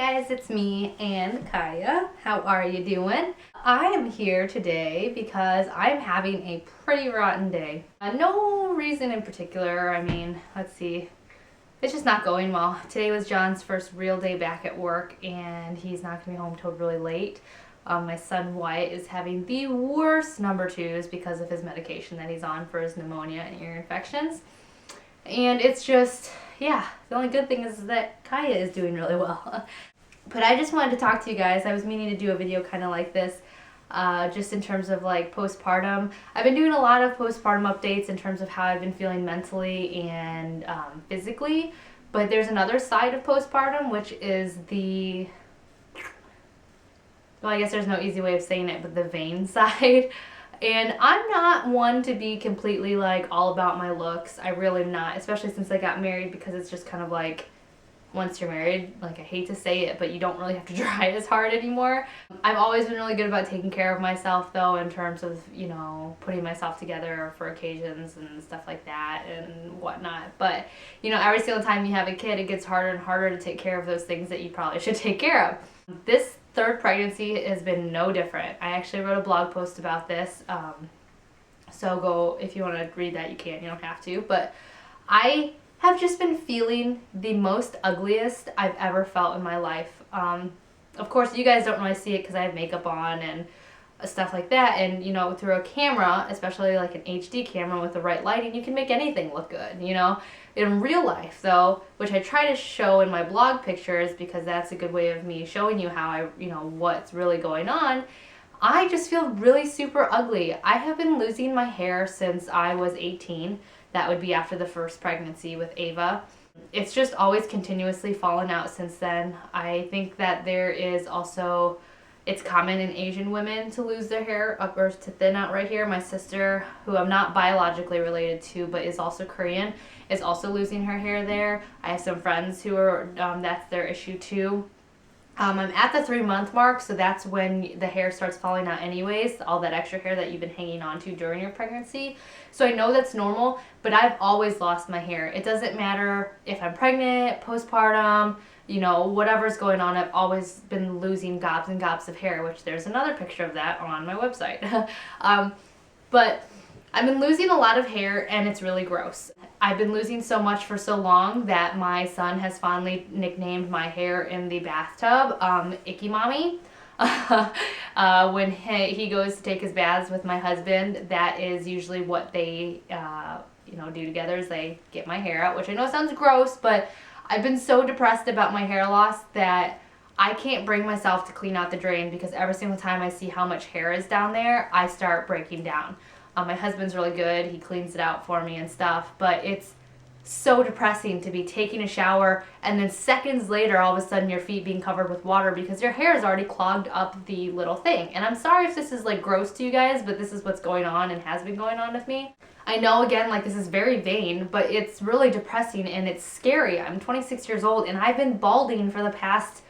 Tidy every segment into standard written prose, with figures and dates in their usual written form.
guys, it's me and Kaya. How are you doing? I am here today because I'm having a pretty rotten day. No reason in particular. I mean, let's see. It's just not going well. Today was John's first real day back at work and he's not going to be home till really late. My son Wyatt is having the worst number twos because of his medication that he's on for his pneumonia and ear infections. And it's just, yeah, the only good thing is that Kaya is doing really well. But I just wanted to talk to you guys. I was meaning to do a video kind of like this, just in terms of like postpartum. I've been doing a lot of postpartum updates in terms of how I've been feeling mentally and physically. But there's another side of postpartum, which is the, well, I guess there's no easy way of saying it, but the vain side. And I'm not one to be completely like all about my looks. I really am not, especially since I got married, because it's just kind of like, once you're married, like I hate to say it, but you don't really have to try as hard anymore. I've always been really good about taking care of myself though, in terms of, you know, putting myself together for occasions and stuff like that and whatnot. But, you know, every single time you have a kid, it gets harder and harder to take care of those things that you probably should take care of. This third pregnancy has been no different. I actually wrote a blog post about this, so go, if you want to read that you can, you don't have to, but I have just been feeling the most ugliest I've ever felt in my life. Of course you guys don't really see it because I have makeup on and stuff like that, and you know, through a camera, especially like an HD camera with the right lighting, you can make anything look good, you know. In real life though, which I try to show in my blog pictures because that's a good way of me showing you how I, you know, what's really going on, I just feel really super ugly. I have been losing my hair since I was 18. That would be after the first pregnancy with Ava. It's just always continuously fallen out since then. I think that there is also, it's common in Asian women to lose their hair up or to thin out right here. My sister, who I'm not biologically related to but is also Korean, is also losing her hair there. I have some friends who are, that's their issue too. I'm at the 3-month mark, so that's when the hair starts falling out anyways, all that extra hair that you've been hanging on to during your pregnancy. So I know that's normal, but I've always lost my hair. It doesn't matter if I'm pregnant, postpartum, you know, whatever's going on, I've always been losing gobs and gobs of hair, which there's another picture of that on my website. But I've been losing a lot of hair and it's really gross. I've been losing so much for so long that my son has fondly nicknamed my hair in the bathtub, Icky Mommy. When he goes to take his baths with my husband, that is usually what they, you know, do together, is they get my hair out, which I know sounds gross, but I've been so depressed about my hair loss that I can't bring myself to clean out the drain, because every single time I see how much hair is down there, I start breaking down. My husband's really good. He cleans it out for me and stuff, but it's so depressing to be taking a shower and then seconds later all of a sudden your feet being covered with water because your hair has already clogged up the little thing. And I'm sorry if this is like gross to you guys, but this is what's going on and has been going on with me. I know, again, like this is very vain, but it's really depressing and it's scary. I'm 26 years old and I've been balding for the past,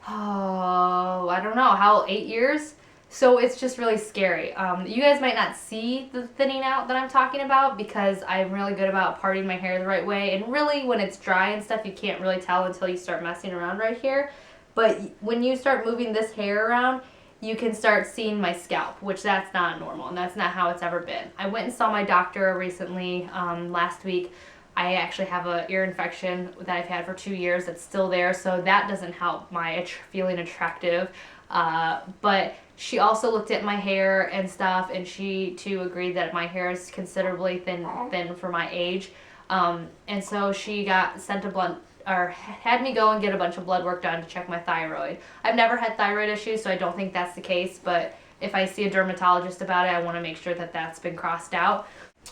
I don't know, how, 8 years? So it's just really scary. You guys might not see the thinning out that I'm talking about because I'm really good about parting my hair the right way. And really when it's dry and stuff, you can't really tell until you start messing around right here. But when you start moving this hair around, you can start seeing my scalp, which that's not normal and that's not how it's ever been. I went and saw my doctor recently, last week. I actually have an ear infection that I've had for 2 years that's still there, so that doesn't help my feeling attractive. But she also looked at my hair and stuff, and she too agreed that my hair is considerably thin for my age. And so she got sent a blood, or had me go and get a bunch of blood work done to check my thyroid. I've never had thyroid issues, so I don't think that's the case, but if I see a dermatologist about it, I want to make sure that that's been crossed out.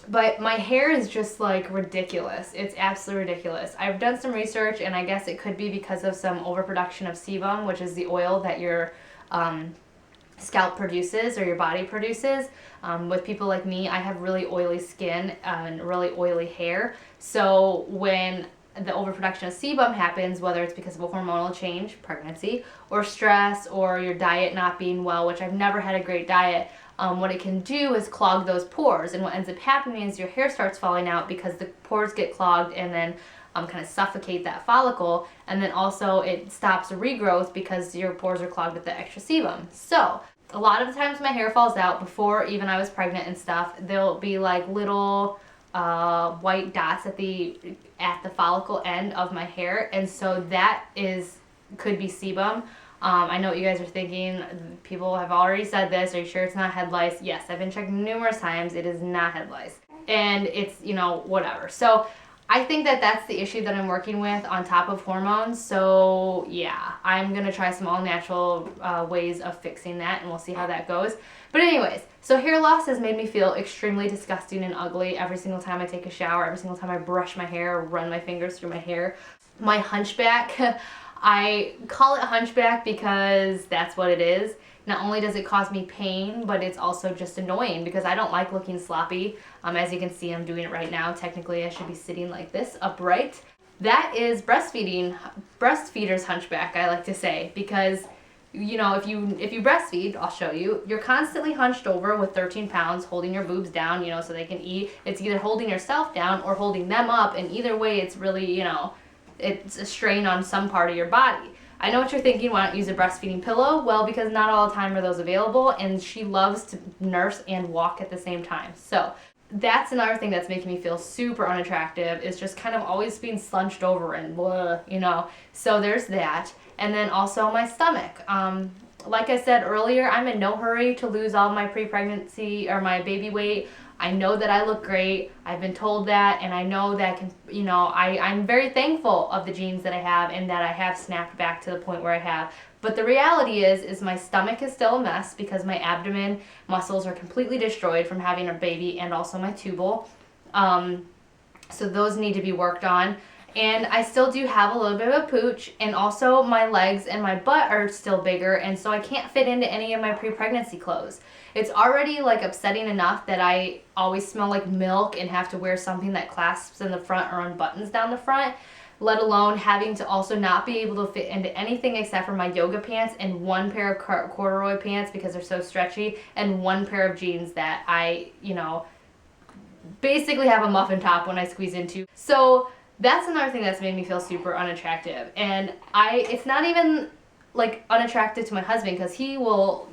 But my hair is just like ridiculous. It's absolutely ridiculous. I've done some research and I guess it could be because of some overproduction of sebum, which is the oil that your scalp produces or your body produces. With people like me, I have really oily skin and really oily hair. So when the overproduction of sebum happens, whether it's because of a hormonal change, pregnancy, or stress, or your diet not being well, which I've never had a great diet, what it can do is clog those pores, and what ends up happening is your hair starts falling out because the pores get clogged, and then kind of suffocate that follicle, and then also it stops regrowth because your pores are clogged with the extra sebum. So a lot of the times my hair falls out before even I was pregnant and stuff. There'll be like little white dots at the follicle end of my hair, and so that could be sebum. I know what you guys are thinking. People have already said this. Are you sure it's not head lice? Yes, I've been checked numerous times. It is not head lice. And it's, whatever. So I think that that's the issue that I'm working with on top of hormones. So yeah, I'm going to try some all natural ways of fixing that, and we'll see how that goes. But anyways, so hair loss has made me feel extremely disgusting and ugly every single time I take a shower, every single time I brush my hair or run my fingers through my hair. My hunchback, I call it hunchback because that's what it is. Not only does it cause me pain, but it's also just annoying because I don't like looking sloppy. As you can see, I'm doing it right now. Technically, I should be sitting like this, upright. That is breastfeeder's hunchback, I like to say, because if you breastfeed, I'll show you, you're constantly hunched over with 13 pounds, holding your boobs down, so they can eat. It's either holding yourself down or holding them up, and either way, it's really, it's a strain on some part of your body. I know what you're thinking, why don't you use a breastfeeding pillow? Well, because not all the time are those available, and she loves to nurse and walk at the same time. So that's another thing that's making me feel super unattractive, is just kind of always being slunched over and blah, So there's that. And then also my stomach. Like I said earlier, I'm in no hurry to lose all my pre-pregnancy or my baby weight. I know that I look great. I've been told that, and I know that I'm very thankful of the genes that I have and that I have snapped back to the point where I have. But the reality is my stomach is still a mess because my abdomen muscles are completely destroyed from having a baby, and also my tubal. So those need to be worked on. And I still do have a little bit of a pooch, and also my legs and my butt are still bigger, and so I can't fit into any of my pre-pregnancy clothes. It's already upsetting enough that I always smell like milk and have to wear something that clasps in the front or unbuttons down the front, let alone having to also not be able to fit into anything except for my yoga pants and one pair of corduroy pants because they're so stretchy, and one pair of jeans that I, basically have a muffin top when I squeeze into. So that's another thing that's made me feel super unattractive. And it's not even unattractive to my husband, because he will,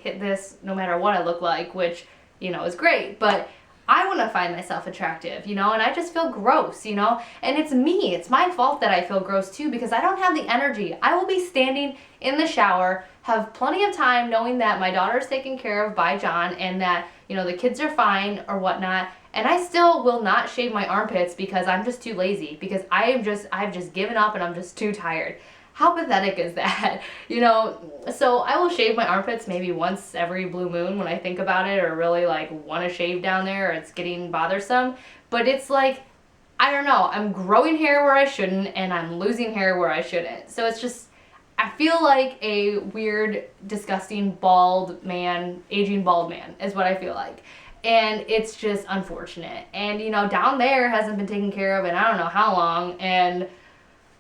hit this no matter what I look like, which, is great. But I want to find myself attractive, and I just feel gross, and it's me. It's my fault that I feel gross too, because I don't have the energy. I will be standing in the shower, have plenty of time knowing that my daughter is taken care of by John, and that, the kids are fine or whatnot. And I still will not shave my armpits because I'm just too lazy, because I've just given up and I'm just too tired. How pathetic is that? So I will shave my armpits maybe once every blue moon when I think about it, or really want to shave down there, or it's getting bothersome. But it's I don't know, I'm growing hair where I shouldn't, and I'm losing hair where I shouldn't. So it's just, I feel like a weird, disgusting, aging bald man is what I feel like. And it's just unfortunate. And, down there hasn't been taken care of in I don't know how long. And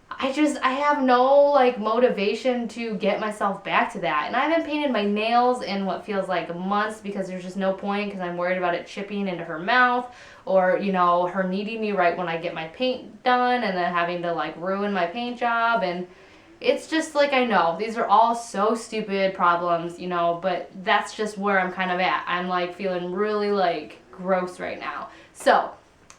I have no, motivation to get myself back to that. And I haven't painted my nails in what feels like months, because there's just no point, because I'm worried about it chipping into her mouth, or, her needing me right when I get my paint done, and then having to, ruin my paint job. And it's just I know these are all so stupid problems, but that's just where I'm kind of at. I'm feeling really gross right now. So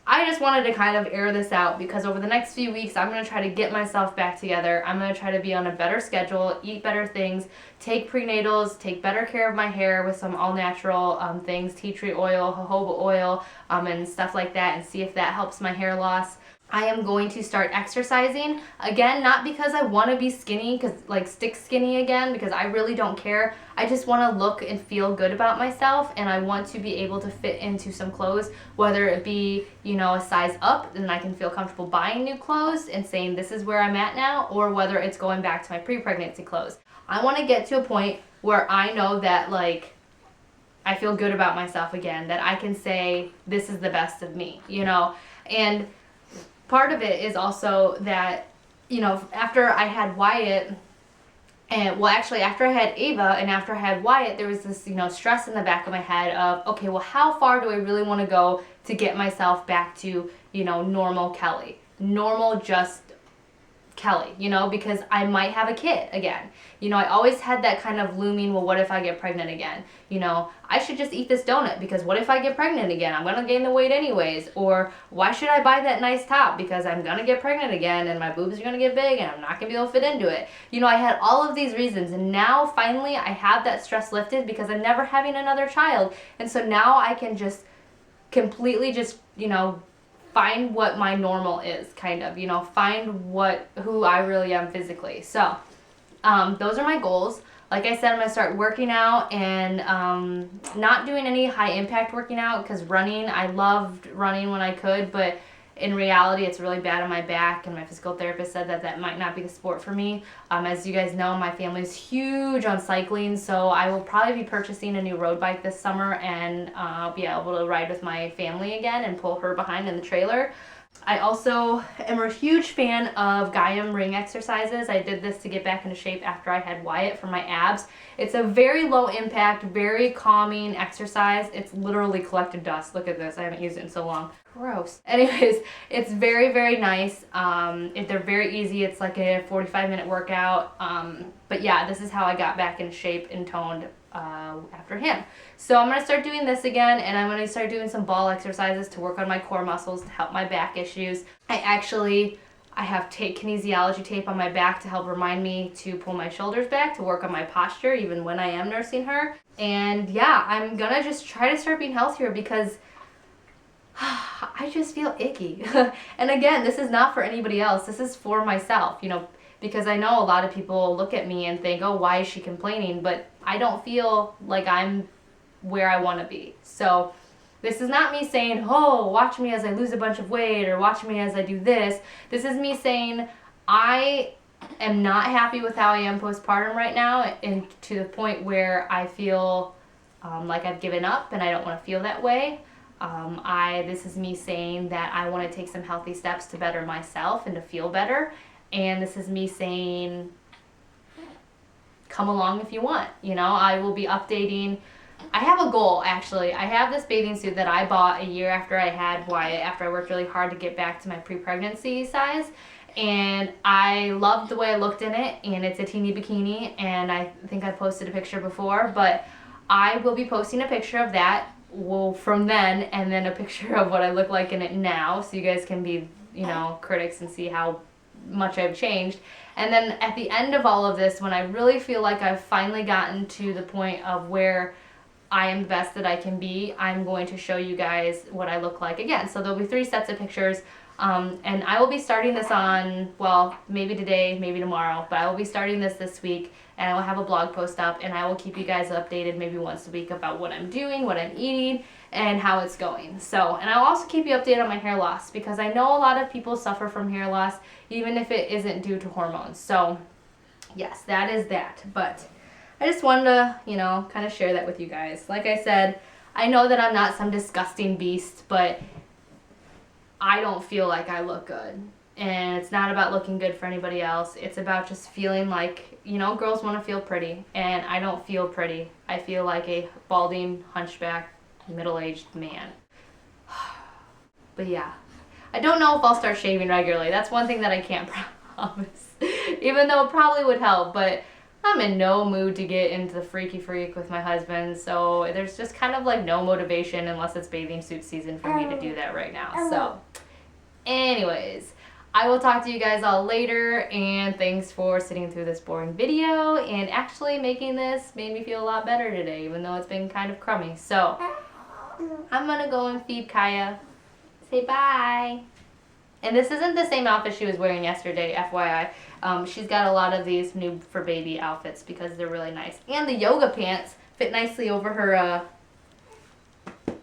I just wanted to kind of air this out, because over the next few weeks I'm going to try to get myself back together. I'm going to try to be on a better schedule, eat better things, take prenatals, take better care of my hair with some all natural things, tea tree oil, jojoba oil, and stuff like that, and see if that helps my hair loss. I am going to start exercising again, not because I want to be skinny, stick skinny again, because I really don't care. I just want to look and feel good about myself, and I want to be able to fit into some clothes, whether it be, a size up, and I can feel comfortable buying new clothes and saying this is where I'm at now, or whether it's going back to my pre-pregnancy clothes. I want to get to a point where I know that I feel good about myself again, that I can say this is the best of me, and part of it is also that, after I had Wyatt, after I had Ava and after I had Wyatt, there was this, stress in the back of my head of, okay, well, how far do I really want to go to get myself back to, normal Kelly? normal, just Kelly, you know, because I might have a kid again. You know, I always had that kind of looming, well, what if I get pregnant again? You know, I should just eat this donut because what if I get pregnant again? I'm going to gain the weight anyways. Or why should I buy that nice top? Because I'm going to get pregnant again and my boobs are going to get big and I'm not going to be able to fit into it. You know, I had all of these reasons, and now finally I have that stress lifted because I'm never having another child. And so now I can just completely just, you know, find what my normal is, kind of, you know, find who I really am physically. So those are my goals. Like I said, I'm going to start working out and not doing any high impact working out, because running, I loved running when I could, but in reality it's really bad on my back, and my physical therapist said that might not be the sport for me. As you guys know, my family's huge on cycling, so I will probably be purchasing a new road bike this summer, and I'll be able to ride with my family again and pull her behind in the trailer. I also am a huge fan of Gaiam ring exercises. I did this to get back into shape after I had Wyatt for my abs. It's a very low impact, very calming exercise. It's literally collected dust. Look at this. I haven't used it in so long. Gross. Anyways, it's very, very nice. They're very easy. It's like a 45-minute workout. But yeah, this is how I got back in shape and toned after him. So I'm going to start doing this again, and I'm going to start doing some ball exercises to work on my core muscles to help my back issues. I have kinesiology tape on my back to help remind me to pull my shoulders back, to work on my posture even when I am nursing her. And yeah, I'm going to just try to start being healthier because I just feel icky. And again, this is not for anybody else. This is for myself, you know, because I know a lot of people look at me and think, oh, why is she complaining? But I don't feel like I'm where I want to be. So this is not me saying, oh, watch me as I lose a bunch of weight, or watch me as I do this. This is me saying I am not happy with how I am postpartum right now, and to the point where I feel like I've given up, and I don't want to feel that way. This is me saying that I want to take some healthy steps to better myself and to feel better. And this is me saying, come along if you want. You know, I will be updating. I have a goal, actually. I have this bathing suit that I bought a year after I had Wyatt, after I worked really hard to get back to my pre-pregnancy size. And I loved the way I looked in it, and it's a teeny bikini, and I think I posted a picture before, but I will be posting a picture of that from then, and then a picture of what I look like in it now, so you guys can be, you know, critics and see how much I've changed. And then at the end of all of this, when I really feel like I've finally gotten to the point of where I am the best that I can be, I'm going to show you guys what I look like again. So there'll be 3 sets of pictures, and I will be starting this on, well, maybe today, maybe tomorrow, but I will be starting this week, and I will have a blog post up, and I will keep you guys updated maybe once a week about what I'm doing, what I'm eating, and how it's going. So, and I'll also keep you updated on my hair loss, because I know a lot of people suffer from hair loss, even if it isn't due to hormones. So, yes, that is that. But I just wanted to, you know, kind of share that with you guys. Like I said, I know that I'm not some disgusting beast, but I don't feel like I look good. And it's not about looking good for anybody else. It's about just feeling like, you know, girls want to feel pretty. And I don't feel pretty. I feel like a balding, hunchback, middle-aged man. But yeah, I don't know if I'll start shaving regularly. That's one thing that I can't promise. Even though it probably would help, but I'm in no mood to get into the freaky freak with my husband, so there's just kind of like no motivation unless it's bathing suit season for me to do that right now. So anyways, I will talk to you guys all later, and thanks for sitting through this boring video, and actually making this made me feel a lot better today, even though it's been kind of crummy. So I'm gonna go and feed Kaya. Say bye. And this isn't the same outfit she was wearing yesterday, FYI. She's got a lot of these new for baby outfits because they're really nice. And the yoga pants fit nicely over her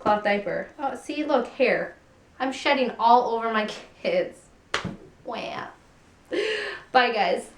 cloth diaper. Oh, see, look, hair. I'm shedding all over my kids. Wow. Bye, guys.